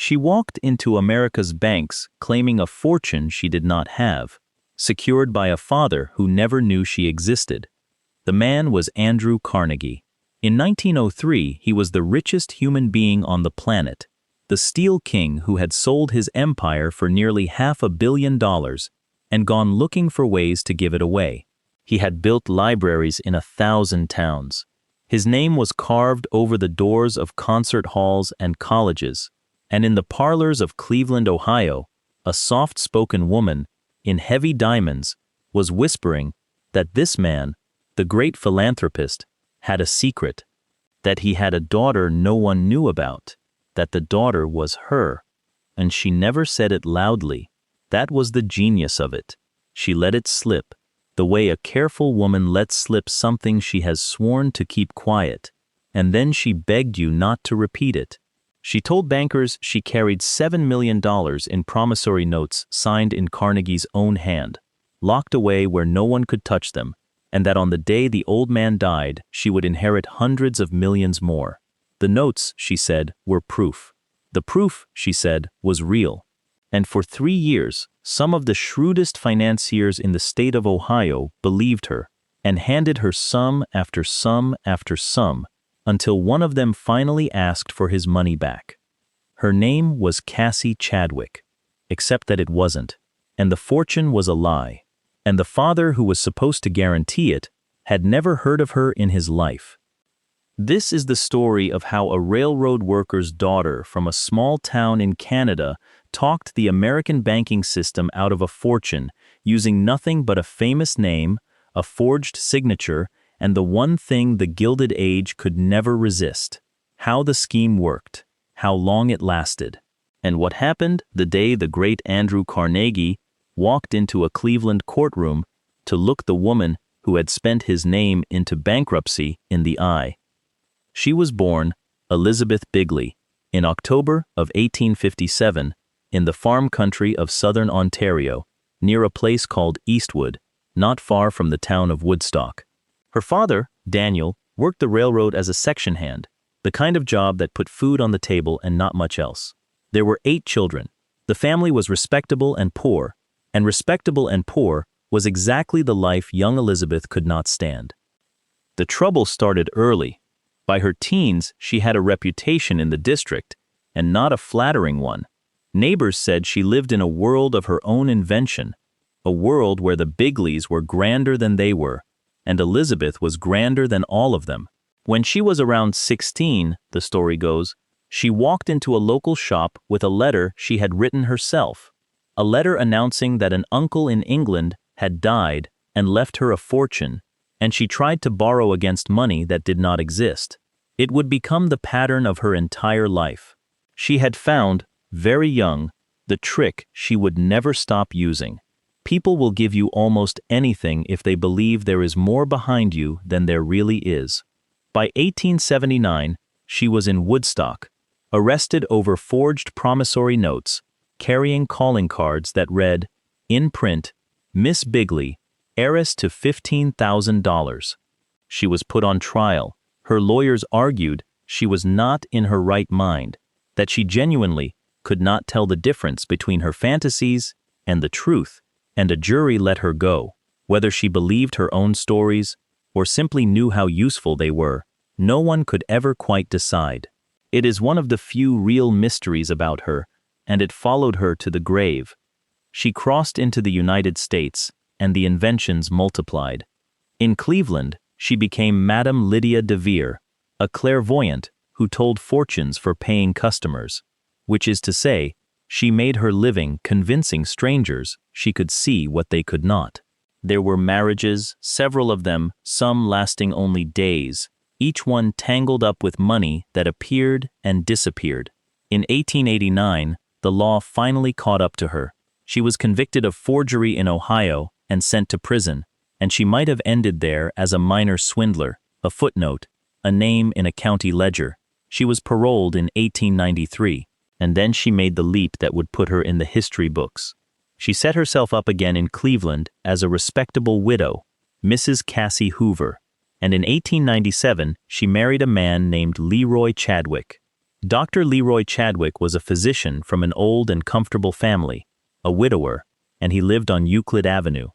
She walked into America's banks claiming a fortune she did not have, secured by a father who never knew she existed. The man was Andrew Carnegie. In 1903, he was the richest human being on the planet, the Steel King who had sold his empire for nearly $500 million and gone looking for ways to give it away. He had built libraries in 1,000 towns. His name was carved over the doors of concert halls and colleges, and in the parlors of Cleveland, Ohio, a soft-spoken woman, in heavy diamonds, was whispering that this man, the great philanthropist, had a secret, that he had a daughter no one knew about, that the daughter was her, and she never said it loudly. That was the genius of it. She let it slip, the way a careful woman lets slip something she has sworn to keep quiet, and then she begged you not to repeat it. She told bankers she carried $7 million in promissory notes signed in Carnegie's own hand, locked away where no one could touch them, and that on the day the old man died, she would inherit hundreds of millions more. The notes, she said, were proof. The proof, she said, was real. And for 3 years, some of the shrewdest financiers in the state of Ohio believed her and handed her sum after sum after sum until one of them finally asked for his money back. Her name was Cassie Chadwick, except that it wasn't, and the fortune was a lie, and the father who was supposed to guarantee it had never heard of her in his life. This is the story of how a railroad worker's daughter from a small town in Canada talked the American banking system out of a fortune using nothing but a famous name, a forged signature, and the one thing the Gilded Age could never resist: how the scheme worked, how long it lasted, and what happened the day the great Andrew Carnegie walked into a Cleveland courtroom to look the woman who had spent his name into bankruptcy in the eye. She was born, Elizabeth Bigley, in October of 1857 in the farm country of southern Ontario, near a place called Eastwood, not far from the town of Woodstock. Her father, Daniel, worked the railroad as a section hand, the kind of job that put food on the table and not much else. There were 8 children. The family was respectable and poor was exactly the life young Elizabeth could not stand. The trouble started early. By her teens, she had a reputation in the district, and not a flattering one. Neighbors said she lived in a world of her own invention, a world where the Bigleys were grander than they were, and Elizabeth was grander than all of them. When she was around 16, the story goes, she walked into a local shop with a letter she had written herself, a letter announcing that an uncle in England had died and left her a fortune, and she tried to borrow against money that did not exist. It would become the pattern of her entire life. She had found, very young, the trick she would never stop using. People will give you almost anything if they believe there is more behind you than there really is. By 1879, she was in Woodstock, arrested over forged promissory notes, carrying calling cards that read, in print, Miss Bigley, heiress to $15,000. She was put on trial. Her lawyers argued she was not in her right mind, that she genuinely could not tell the difference between her fantasies and the truth, and a jury let her go. Whether she believed her own stories or simply knew how useful they were, no one could ever quite decide. It is one of the few real mysteries about her, and it followed her to the grave. She crossed into the United States, and the inventions multiplied. In Cleveland, she became Madame Lydia de Vere, a clairvoyant who told fortunes for paying customers, which is to say, she made her living convincing strangers she could see what they could not. There were marriages, several of them, some lasting only days, each one tangled up with money that appeared and disappeared. In 1889, the law finally caught up to her. She was convicted of forgery in Ohio and sent to prison, and she might have ended there as a minor swindler, a footnote, a name in a county ledger. She was paroled in 1893, and then she made the leap that would put her in the history books. She set herself up again in Cleveland as a respectable widow, Mrs. Cassie Hoover, and in 1897 she married a man named Leroy Chadwick. Dr. Leroy Chadwick was a physician from an old and comfortable family, a widower, and he lived on Euclid Avenue.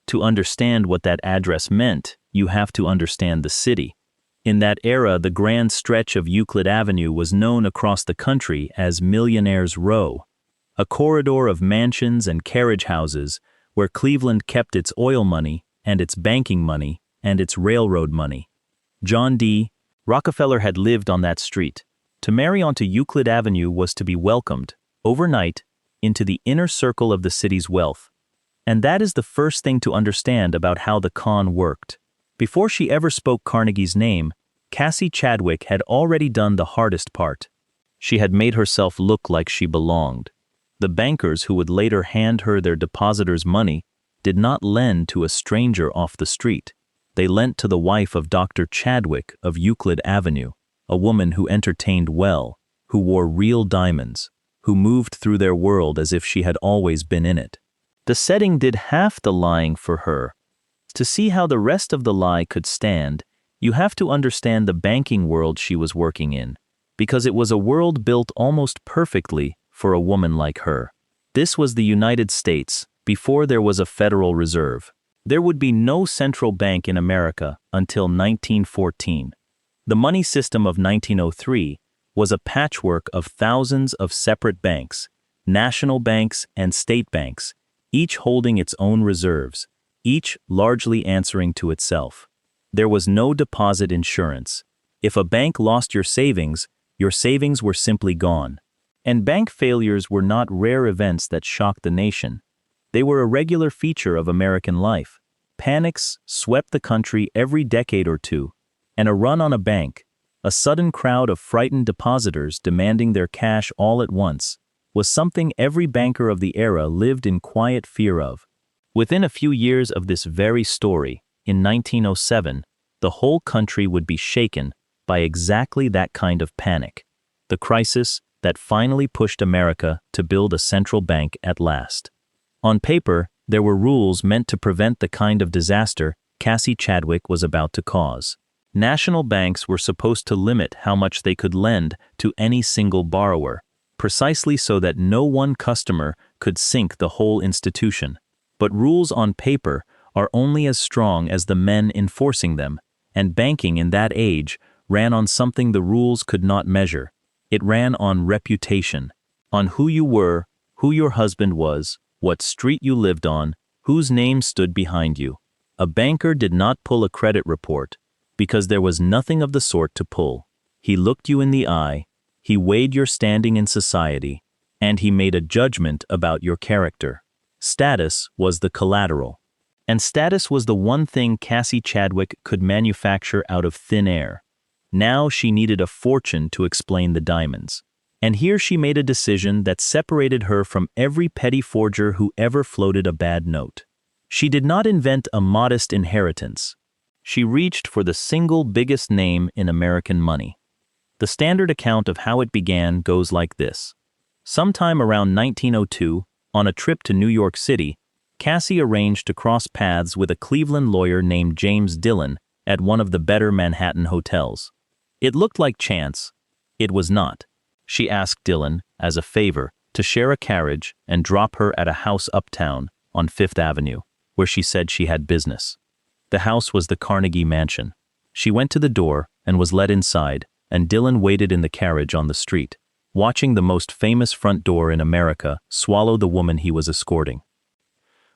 To understand what that address meant, you have to understand the city. In that era, the grand stretch of Euclid Avenue was known across the country as Millionaire's Row, a corridor of mansions and carriage houses where Cleveland kept its oil money and its banking money and its railroad money. John D. Rockefeller had lived on that street. To marry onto Euclid Avenue was to be welcomed, overnight, into the inner circle of the city's wealth. And that is the first thing to understand about how the con worked. Before she ever spoke Carnegie's name, Cassie Chadwick had already done the hardest part. She had made herself look like she belonged. The bankers who would later hand her their depositors' money did not lend to a stranger off the street. They lent to the wife of Dr. Chadwick of Euclid Avenue, a woman who entertained well, who wore real diamonds, who moved through their world as if she had always been in it. The setting did half the lying for her. To see how the rest of the lie could stand, you have to understand the banking world she was working in, because it was a world built almost perfectly for a woman like her. This was the United States before there was a Federal Reserve. There would be no central bank in America until 1914. The money system of 1903 was a patchwork of thousands of separate banks, national banks and state banks, each holding its own reserves, each largely answering to itself. There was no deposit insurance. If a bank lost your savings were simply gone. And bank failures were not rare events that shocked the nation. They were a regular feature of American life. Panics swept the country every decade or two, and a run on a bank, a sudden crowd of frightened depositors demanding their cash all at once, was something every banker of the era lived in quiet fear of. Within a few years of this very story, in 1907, the whole country would be shaken by exactly that kind of panic, the crisis that finally pushed America to build a central bank at last. On paper, there were rules meant to prevent the kind of disaster Cassie Chadwick was about to cause. National banks were supposed to limit how much they could lend to any single borrower, precisely so that no one customer could sink the whole institution. But rules on paper are only as strong as the men enforcing them, and banking in that age ran on something the rules could not measure. It ran on reputation, on who you were, who your husband was, what street you lived on, whose name stood behind you. A banker did not pull a credit report, because there was nothing of the sort to pull. He looked you in the eye, he weighed your standing in society, and he made a judgment about your character. Status was the collateral. And status was the one thing Cassie Chadwick could manufacture out of thin air. Now she needed a fortune to explain the diamonds. And here she made a decision that separated her from every petty forger who ever floated a bad note. She did not invent a modest inheritance. She reached for the single biggest name in American money. The standard account of how it began goes like this. Sometime around 1902, on a trip to New York City, Cassie arranged to cross paths with a Cleveland lawyer named James Dillon at one of the better Manhattan hotels. It looked like chance. It was not. She asked Dillon, as a favor, to share a carriage and drop her at a house uptown on Fifth Avenue, where she said she had business. The house was the Carnegie mansion. She went to the door and was let inside, and Dillon waited in the carriage on the street, watching the most famous front door in America swallow the woman he was escorting.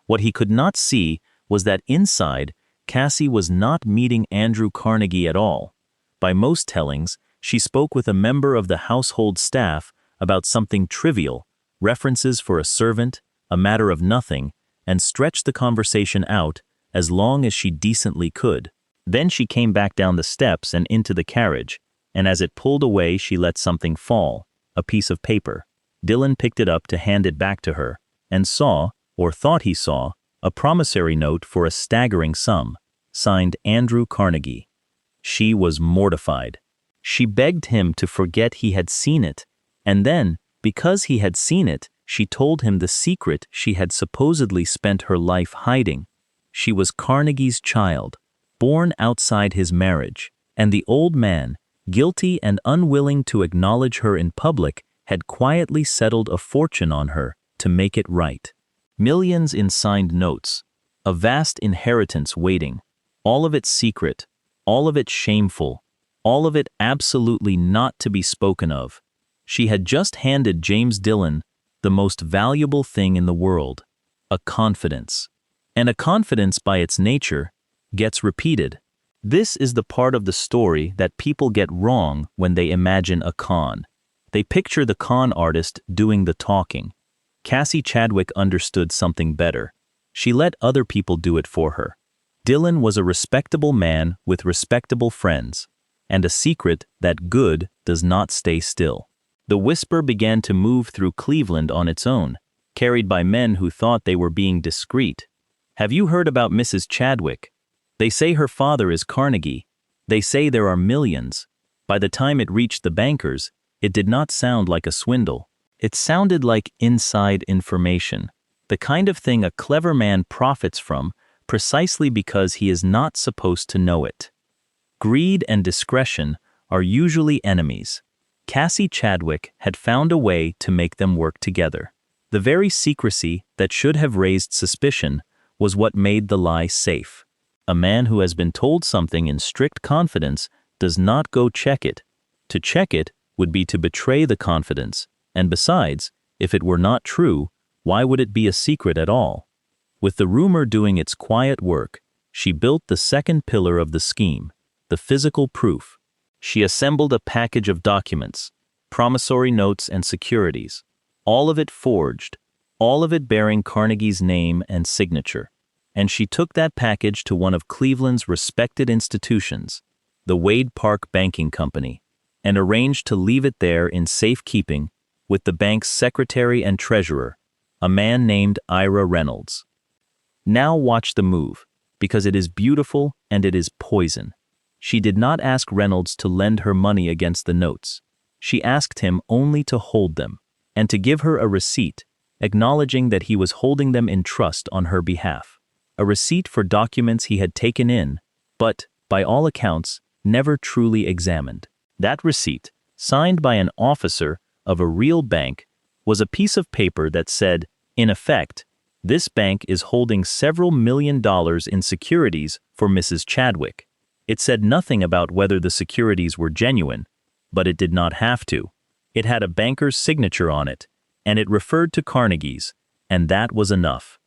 What he could not see was that inside, Cassie was not meeting Andrew Carnegie at all. By most tellings, she spoke with a member of the household staff about something trivial, references for a servant, a matter of nothing, and stretched the conversation out as long as she decently could. Then she came back down the steps and into the carriage, and as it pulled away she let something fall, a piece of paper. Dillon picked it up to hand it back to her, and saw, or thought he saw, a promissory note for a staggering sum, signed Andrew Carnegie. She was mortified. She begged him to forget he had seen it, and then, because he had seen it, she told him the secret she had supposedly spent her life hiding. She was Carnegie's child, born outside his marriage, and the old man, guilty and unwilling to acknowledge her in public, had quietly settled a fortune on her to make it right. Millions in signed notes, a vast inheritance waiting, all of it secret, all of it shameful, all of it absolutely not to be spoken of. She had just handed James Dillon the most valuable thing in the world, a confidence. And a confidence by its nature gets repeated. This is the part of the story that people get wrong when they imagine a con. They picture the con artist doing the talking. Cassie Chadwick understood something better. She let other people do it for her. Dillon was a respectable man with respectable friends, and a secret that good does not stay still. The whisper began to move through Cleveland on its own, carried by men who thought they were being discreet. Have you heard about Mrs. Chadwick? They say her father is Carnegie. They say there are millions. By the time it reached the bankers, it did not sound like a swindle. It sounded like inside information, the kind of thing a clever man profits from precisely because he is not supposed to know it. Greed and discretion are usually enemies. Cassie Chadwick had found a way to make them work together. The very secrecy that should have raised suspicion was what made the lie safe. A man who has been told something in strict confidence does not go check it. To check it would be to betray the confidence, and besides, if it were not true, why would it be a secret at all? With the rumor doing its quiet work, she built the second pillar of the scheme, the physical proof. She assembled a package of documents, promissory notes and securities, all of it forged, all of it bearing Carnegie's name and signature. And she took that package to one of Cleveland's respected institutions, the Wade Park Banking Company, and arranged to leave it there in safekeeping with the bank's secretary and treasurer, a man named Ira Reynolds. Now watch the move, because it is beautiful and it is poison. She did not ask Reynolds to lend her money against the notes. She asked him only to hold them, and to give her a receipt, acknowledging that he was holding them in trust on her behalf. A receipt for documents he had taken in, but, by all accounts, never truly examined. That receipt, signed by an officer of a real bank, was a piece of paper that said, in effect, this bank is holding several $1 million in securities for Mrs. Chadwick. It said nothing about whether the securities were genuine, but it did not have to. It had a banker's signature on it, and it referred to Carnegie's, and that was enough.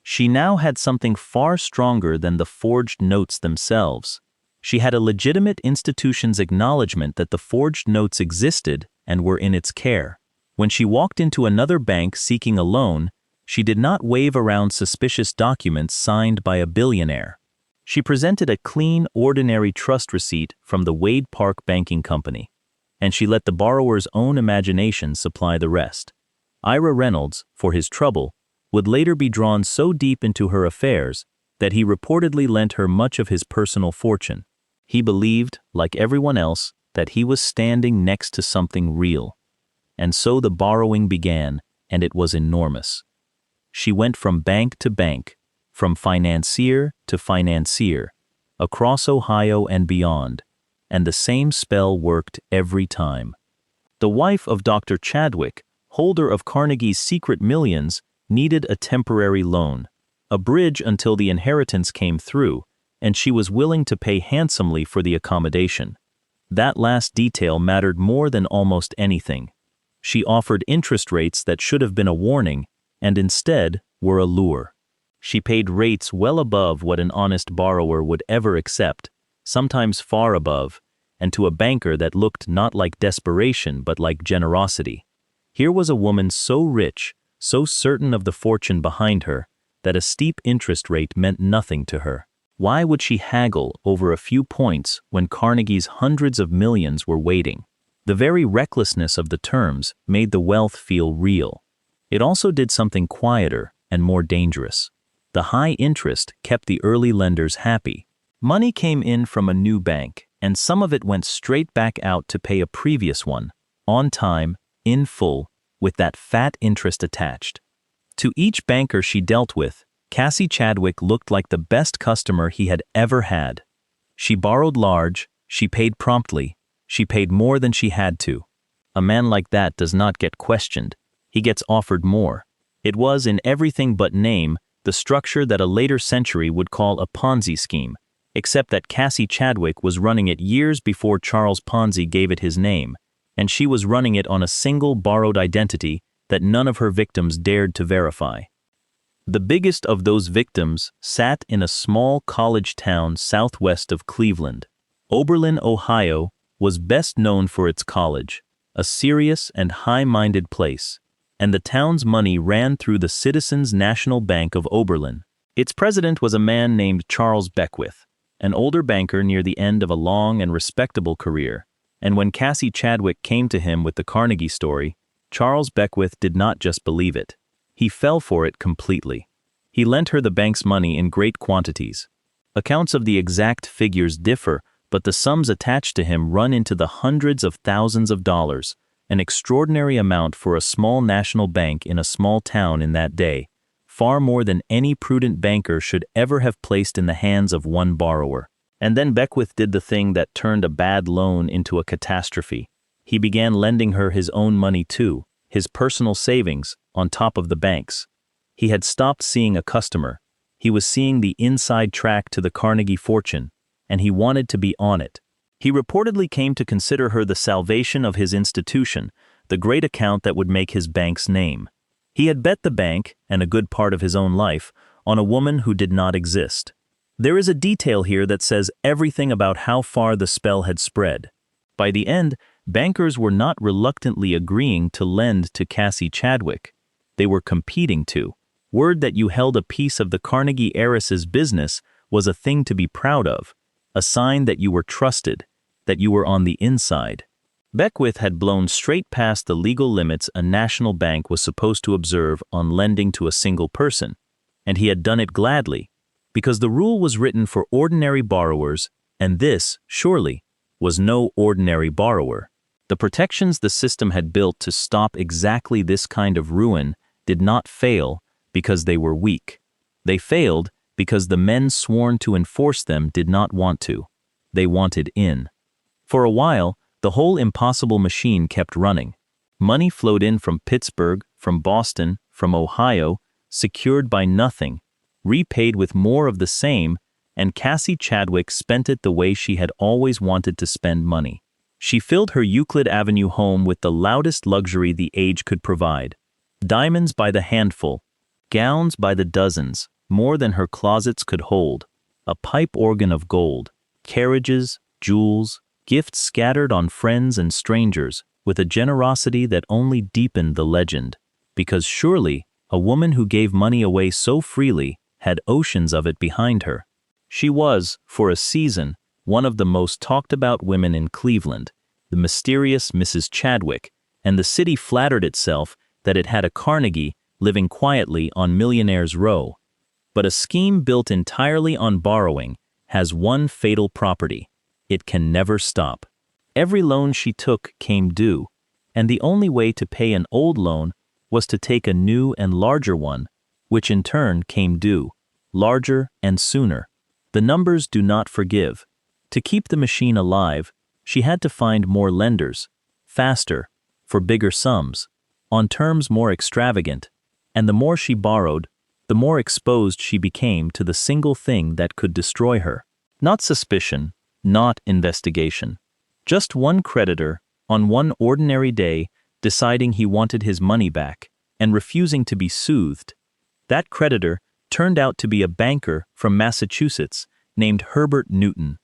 She now had something far stronger than the forged notes themselves. She had a legitimate institution's acknowledgement that the forged notes existed and were in its care. When she walked into another bank seeking a loan, she did not wave around suspicious documents signed by a billionaire. She presented a clean, ordinary trust receipt from the Wade Park Banking Company, and she let the borrower's own imagination supply the rest. Ira Reynolds, for his trouble, would later be drawn so deep into her affairs that he reportedly lent her much of his personal fortune. He believed, like everyone else, that he was standing next to something real. And so the borrowing began, and it was enormous. She went from bank to bank, from financier to financier, across Ohio and beyond, and the same spell worked every time. The wife of Dr. Chadwick, holder of Carnegie's secret millions, needed a temporary loan, a bridge until the inheritance came through, and she was willing to pay handsomely for the accommodation. That last detail mattered more than almost anything. She offered interest rates that should have been a warning, and instead were a lure. She paid rates well above what an honest borrower would ever accept, sometimes far above, and to a banker that looked not like desperation but like generosity. Here was a woman so rich, so certain of the fortune behind her, that a steep interest rate meant nothing to her. Why would she haggle over a few points when Carnegie's hundreds of millions were waiting? The very recklessness of the terms made the wealth feel real. It also did something quieter and more dangerous. The high interest kept the early lenders happy. Money came in from a new bank, and some of it went straight back out to pay a previous one, on time, in full, with that fat interest attached. To each banker she dealt with, Cassie Chadwick looked like the best customer he had ever had. She borrowed large, she paid promptly, She paid more than she had to. A man like that does not get questioned. He gets offered more. It was, in everything but name, the structure that a later century would call a Ponzi scheme, except that Cassie Chadwick was running it years before Charles Ponzi gave it his name, and she was running it on a single borrowed identity that none of her victims dared to verify. The biggest of those victims sat in a small college town southwest of Cleveland. Oberlin, Ohio, was best known for its college, a serious and high-minded place, and the town's money ran through the Citizens National Bank of Oberlin. Its president was a man named Charles Beckwith, an older banker near the end of a long and respectable career, and when Cassie Chadwick came to him with the Carnegie story, Charles Beckwith did not just believe it. He fell for it completely. He lent her the bank's money in great quantities. Accounts of the exact figures differ, but the sums attached to him run into the hundreds of thousands of dollars, an extraordinary amount for a small national bank in a small town in that day, far more than any prudent banker should ever have placed in the hands of one borrower. And then Beckwith did the thing that turned a bad loan into a catastrophe. He began lending her his own money too, his personal savings, on top of the bank's. He had stopped seeing a customer. He was seeing the inside track to the Carnegie fortune, and he wanted to be on it. He reportedly came to consider her the salvation of his institution, the great account that would make his bank's name. He had bet the bank, and a good part of his own life, on a woman who did not exist. There is a detail here that says everything about how far the spell had spread. By the end, bankers were not reluctantly agreeing to lend to Cassie Chadwick. They were competing to. Word that you held a piece of the Carnegie heiress's business was a thing to be proud of, a sign that you were trusted, that you were on the inside. Beckwith had blown straight past the legal limits a national bank was supposed to observe on lending to a single person, and he had done it gladly, because the rule was written for ordinary borrowers, and this, surely, was no ordinary borrower. The protections the system had built to stop exactly this kind of ruin did not fail because they were weak. They failed because the men sworn to enforce them did not want to. They wanted in. For a while, the whole impossible machine kept running. Money flowed in from Pittsburgh, from Boston, from Ohio, secured by nothing, repaid with more of the same, and Cassie Chadwick spent it the way she had always wanted to spend money. She filled her Euclid Avenue home with the loudest luxury the age could provide. Diamonds by the handful, gowns by the dozens, more than her closets could hold, a pipe organ of gold, carriages, jewels, gifts scattered on friends and strangers, with a generosity that only deepened the legend, because surely a woman who gave money away so freely had oceans of it behind her. She was, for a season, one of the most talked about women in Cleveland, the mysterious Mrs. Chadwick, and the city flattered itself that it had a Carnegie living quietly on Millionaire's Row. But a scheme built entirely on borrowing has one fatal property: it can never stop. Every loan she took came due, and the only way to pay an old loan was to take a new and larger one, which in turn came due, larger and sooner. The numbers do not forgive. To keep the machine alive, she had to find more lenders, faster, for bigger sums, on terms more extravagant, and the more she borrowed, the more exposed she became to the single thing that could destroy her. Not suspicion, not investigation. Just one creditor, on one ordinary day, deciding he wanted his money back, and refusing to be soothed. That creditor turned out to be a banker from Massachusetts named Herbert Newton.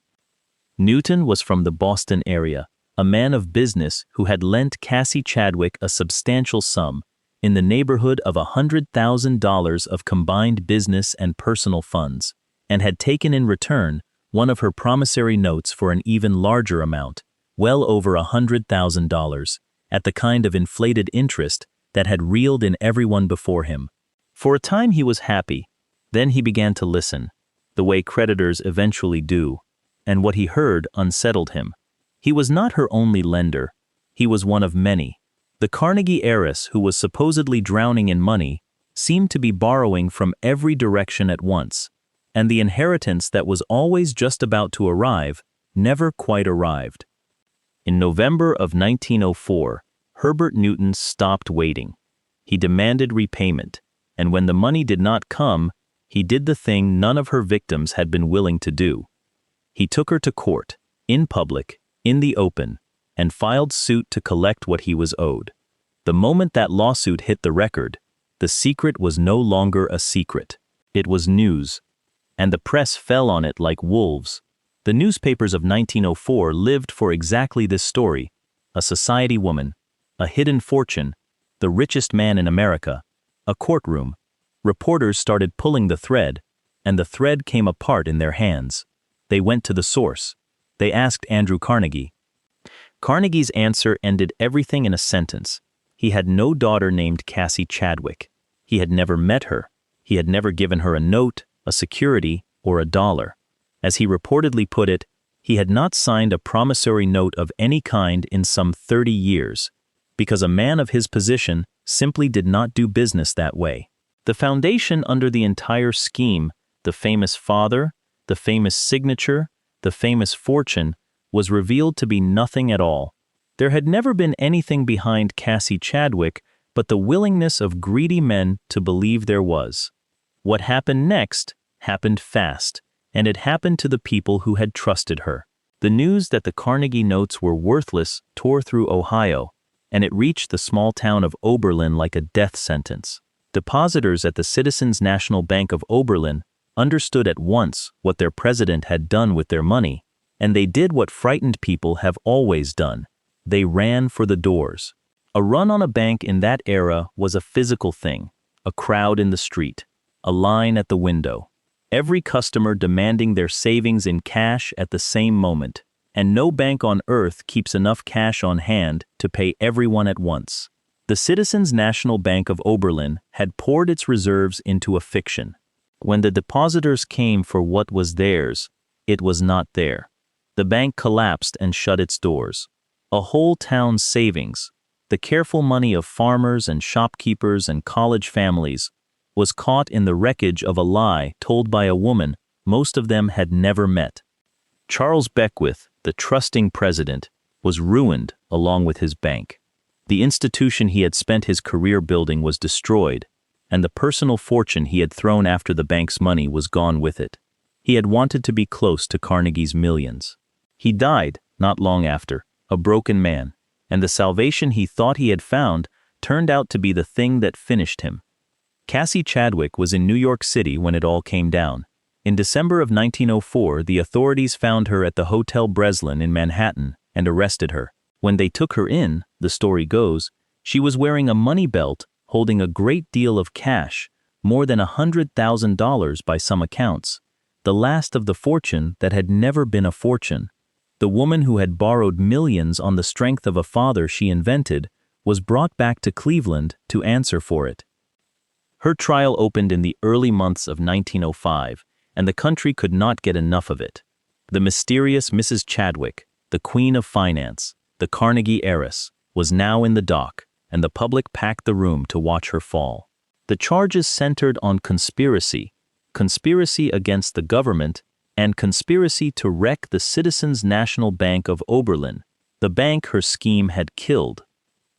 Newton was from the Boston area, a man of business who had lent Cassie Chadwick a substantial sum, in the neighborhood of $100,000 of combined business and personal funds, and had taken in return one of her promissory notes for an even larger amount, well over $100,000, at the kind of inflated interest that had reeled in everyone before him. For a time he was happy. Then he began to listen, the way creditors eventually do, and what he heard unsettled him. He was not her only lender. He was one of many. The Carnegie heiress, who was supposedly drowning in money, seemed to be borrowing from every direction at once, and the inheritance that was always just about to arrive never quite arrived. In November of 1904, Herbert Newton stopped waiting. He demanded repayment, and when the money did not come, he did the thing none of her victims had been willing to do. He took her to court, in public, in the open, and filed suit to collect what he was owed. The moment that lawsuit hit the record, the secret was no longer a secret. It was news, and the press fell on it like wolves. The newspapers of 1904 lived for exactly this story: a society woman, a hidden fortune, the richest man in America, a courtroom. Reporters started pulling the thread, and the thread came apart in their hands. They went to the source. They asked Andrew Carnegie. Carnegie's answer ended everything in a sentence. He had no daughter named Cassie Chadwick. He had never met her. He had never given her a note, a security, or a dollar. As he reportedly put it, he had not signed a promissory note of any kind in some 30 years, because a man of his position simply did not do business that way. The foundation under the entire scheme, the famous father, the famous signature, the famous fortune, was revealed to be nothing at all. There had never been anything behind Cassie Chadwick but the willingness of greedy men to believe there was. What happened next happened fast, and it happened to the people who had trusted her. The news that the Carnegie notes were worthless tore through Ohio, and it reached the small town of Oberlin like a death sentence. Depositors at the Citizens National Bank of Oberlin understood at once what their president had done with their money, and they did what frightened people have always done. They ran for the doors. A run on a bank in that era was a physical thing, a crowd in the street, a line at the window, every customer demanding their savings in cash at the same moment, and no bank on earth keeps enough cash on hand to pay everyone at once. The Citizens National Bank of Oberlin had poured its reserves into a fiction. When the depositors came for what was theirs, it was not there. The bank collapsed and shut its doors. A whole town's savings, the careful money of farmers and shopkeepers and college families, was caught in the wreckage of a lie told by a woman most of them had never met. Charles Beckwith, the trusting president, was ruined along with his bank. The institution he had spent his career building was destroyed, and the personal fortune he had thrown after the bank's money was gone with it. He had wanted to be close to Carnegie's millions. He died not long after, a broken man, and the salvation he thought he had found turned out to be the thing that finished him. Cassie Chadwick was in New York City when it all came down. In December of 1904, the authorities found her at the Hotel Breslin in Manhattan and arrested her. When they took her in, the story goes, she was wearing a money belt holding a great deal of cash, more than $100,000 by some accounts, the last of the fortune that had never been a fortune. The woman who had borrowed millions on the strength of a father she invented was brought back to Cleveland to answer for it. Her trial opened in the early months of 1905, and the country could not get enough of it. The mysterious Mrs. Chadwick, the queen of finance, the Carnegie heiress, was now in the dock, and the public packed the room to watch her fall. The charges centered on conspiracy against the government, and conspiracy to wreck the Citizens National Bank of Oberlin, the bank her scheme had killed.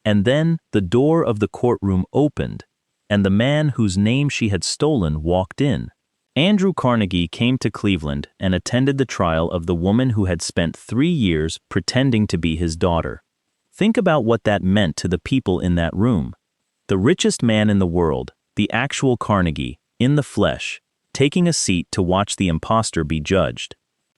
And then the door of the courtroom opened, and the man whose name she had stolen walked in. Andrew Carnegie came to Cleveland and attended the trial of the woman who had spent 3 years pretending to be his daughter. Think about what that meant to the people in that room. The richest man in the world, the actual Carnegie, in the flesh, taking a seat to watch the impostor be judged.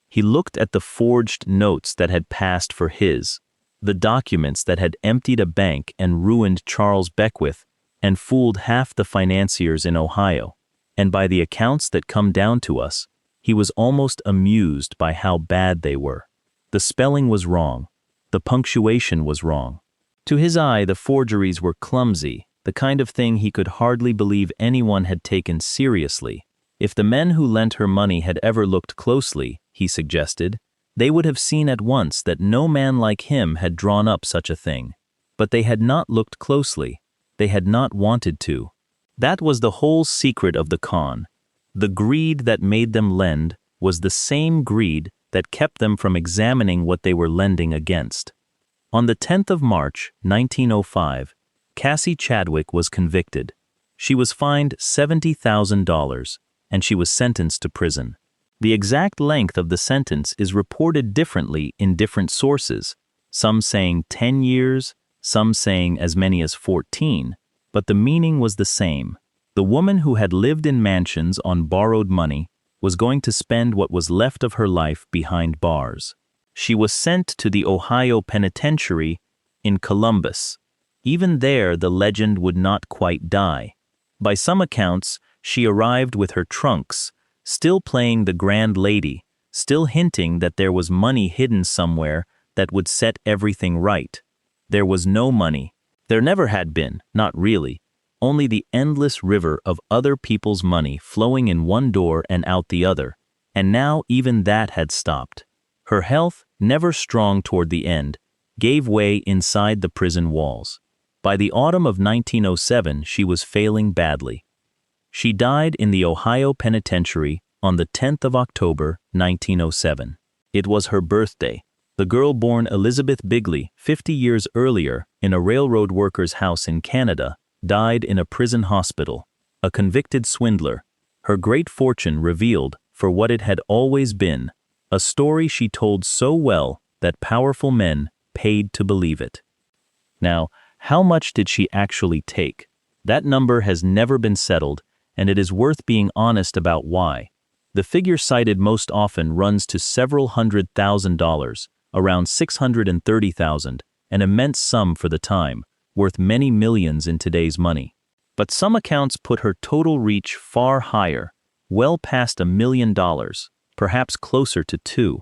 He looked at the forged notes that had passed for his, the documents that had emptied a bank and ruined Charles Beckwith and fooled half the financiers in Ohio. And by the accounts that come down to us, he was almost amused by how bad they were. The spelling was wrong. The punctuation was wrong. To his eye, the forgeries were clumsy, the kind of thing he could hardly believe anyone had taken seriously. If the men who lent her money had ever looked closely, he suggested, they would have seen at once that no man like him had drawn up such a thing. But they had not looked closely. They had not wanted to. That was the whole secret of the con. The greed that made them lend was the same greed that kept them from examining what they were lending against. On the 10th of March, 1905, Cassie Chadwick was convicted. She was fined $70,000, and she was sentenced to prison. The exact length of the sentence is reported differently in different sources, some saying 10 years, some saying as many as 14, but the meaning was the same. The woman who had lived in mansions on borrowed money was going to spend what was left of her life behind bars. She was sent to the Ohio Penitentiary in Columbus. Even there, the legend would not quite die. By some accounts, she arrived with her trunks, still playing the grand lady, still hinting that there was money hidden somewhere that would set everything right. There was no money. There never had been, not really. Only the endless river of other people's money flowing in one door and out the other, and now even that had stopped. Her health, never strong toward the end, gave way inside the prison walls. By the autumn of 1907, she was failing badly. She died in the Ohio Penitentiary on the 10th of October, 1907. It was her birthday. The girl born Elizabeth Bigley 50 years earlier in a railroad worker's house in Canada died in a prison hospital, a convicted swindler. Her great fortune revealed for what it had always been, a story she told so well that powerful men paid to believe it. Now, how much did she actually take? That number has never been settled, and it is worth being honest about why. The figure cited most often runs to several $100,000, around $630,000, an immense sum for the time, worth many millions in today's money. But some accounts put her total reach far higher, well past $1 million, perhaps closer to $2 million.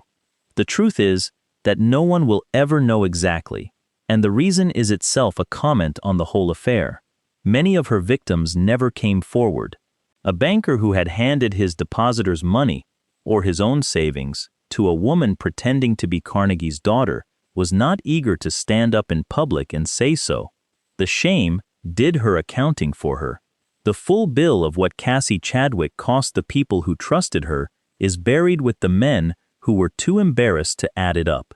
The truth is that no one will ever know exactly, and the reason is itself a comment on the whole affair. Many of her victims never came forward. A banker who had handed his depositors money, or his own savings, to a woman pretending to be Carnegie's daughter was not eager to stand up in public and say so. The shame did her accounting for her. The full bill of what Cassie Chadwick cost the people who trusted her is buried with the men who were too embarrassed to add it up.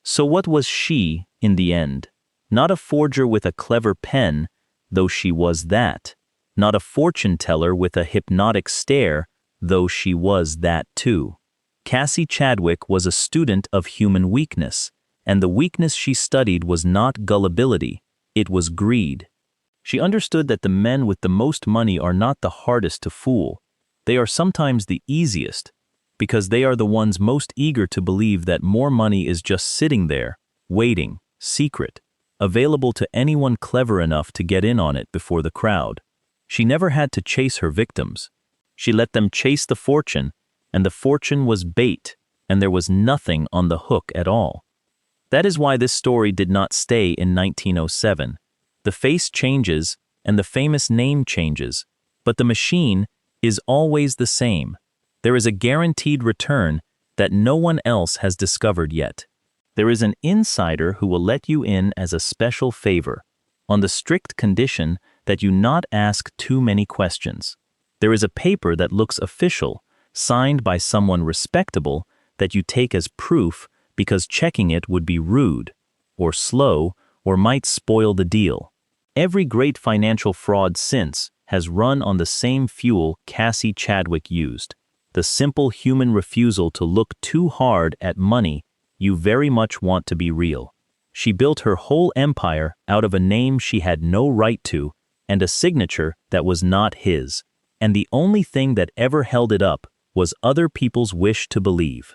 So what was she, in the end? Not a forger with a clever pen, though she was that. Not a fortune teller with a hypnotic stare, though she was that too. Cassie Chadwick was a student of human weakness, and the weakness she studied was not gullibility, it was greed. She understood that the men with the most money are not the hardest to fool. They are sometimes the easiest, because they are the ones most eager to believe that more money is just sitting there, waiting, secret, available to anyone clever enough to get in on it before the crowd. She never had to chase her victims. She let them chase the fortune, and the fortune was bait, and there was nothing on the hook at all. That is why this story did not stay in 1907. The face changes, and the famous name changes, but the machine is always the same. There is a guaranteed return that no one else has discovered yet. There is an insider who will let you in as a special favor, on the strict condition that you not ask too many questions. There is a paper that looks official, signed by someone respectable, that you take as proof because checking it would be rude, or slow, or might spoil the deal. Every great financial fraud since has run on the same fuel Cassie Chadwick used, the simple human refusal to look too hard at money you very much want to be real. She built her whole empire out of a name she had no right to and a signature that was not his, and the only thing that ever held it up was other people's wish to believe.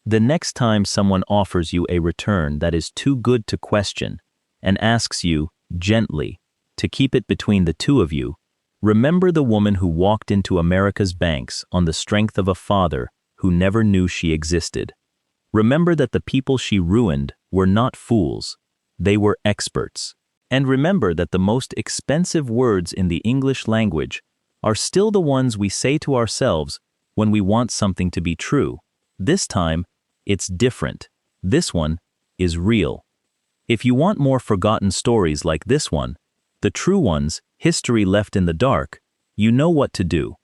The next time someone offers you a return that is too good to question and asks you, gently, to keep it between the two of you, remember the woman who walked into America's banks on the strength of a father who never knew she existed. Remember that the people she ruined were not fools, they were experts. And remember that the most expensive words in the English language are still the ones we say to ourselves when we want something to be true. This time, it's different. This one is real. If you want more forgotten stories like this one, the true ones, history left in the dark, you know what to do.